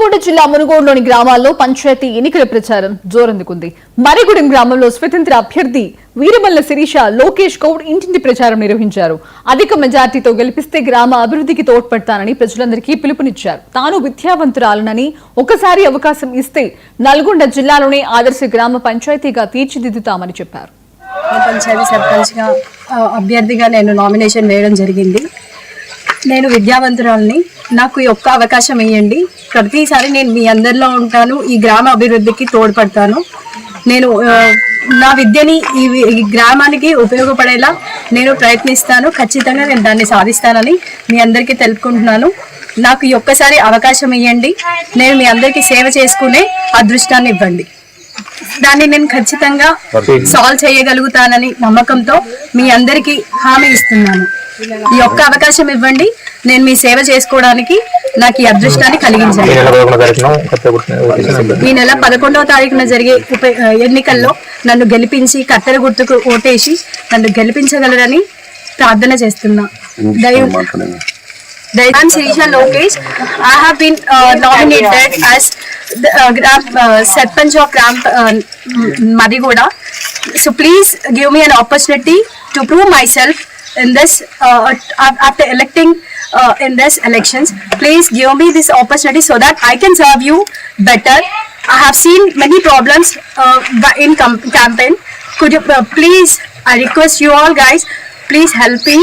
నల్గొండ జిల్లా మునుగోడులోని గ్రామాల్లో పంచాయతీ ఎన్నికల ప్రచారం జోరందుకుంది. మరిగూడెం గ్రామంలో స్వతంత్ర అభ్యర్థి వీరమల్ల శిరీష లోకేష్ గౌడ్ ఇంటింటి ప్రచారం నిర్వహించారు. అధిక మెజార్టీతో గెలిపిస్తే గ్రామ అభివృద్ధికి తోడ్పడతానని ప్రజలందరికీ పిలుపునిచ్చారు. తాను విద్యావంతురాలనని ఒకసారి అవకాశం ఇస్తే నల్గొండ జిల్లాలోనే ఆదర్శ గ్రామ పంచాయతీగా తీర్చిదిద్దుతామని చెప్పారు. పంచాయతీ సర్పంచ్గా అభ్యర్థిగా నేను నామినేషన్ వేయడం జరిగింది. నేను విద్యావంతురాలని, నాకు ఈ ఒక్క అవకాశం ఇవ్వండి. ప్రతిసారి నేను మీ అందరిలో ఉంటాను, ఈ గ్రామ అభివృద్ధికి తోడ్పడతాను. నేను నా విద్యని ఈ గ్రామానికి ఉపయోగపడేలా నేను ప్రయత్నిస్తాను. ఖచ్చితంగా నేను దాన్ని సాధిస్తానని మీ అందరికీ తెలుపుకుంటున్నాను. నాకు ఈ ఒక్కసారి అవకాశం ఇవ్వండి. నేను మీ అందరికీ సేవ చేసుకునే అదృష్టాన్ని ఇవ్వండి. దాన్ని నేను ఖచ్చితంగా సాల్వ్ చేయగలుగుతానని నమ్మకంతో మీ అందరికీ హామీ ఇస్తున్నాను. ఈ ఒక్క అవకాశం ఇవ్వండి, నేను మీ సేవ చేసుకోవడానికి నాకు ఈ అదృష్టాన్ని కలిగించండి. ఈ నెల 11వ తారీఖున జరిగే ఎన్నికల్లో నన్ను గెలిపించి కత్తెర గుర్తుకు ఓటేసి నన్ను గెలిపించగలరని ప్రార్థన చేస్తున్నా. I'm Sirisha Lokesh. I have been nominated as the Sarpanch of Gram Marigoda. So please give me an opportunity to prove myself in this after electing in this elections. Please give me this opportunity so that I can serve you better. I have seen many problems in campaign. Could you please, I request you all guys, please help me.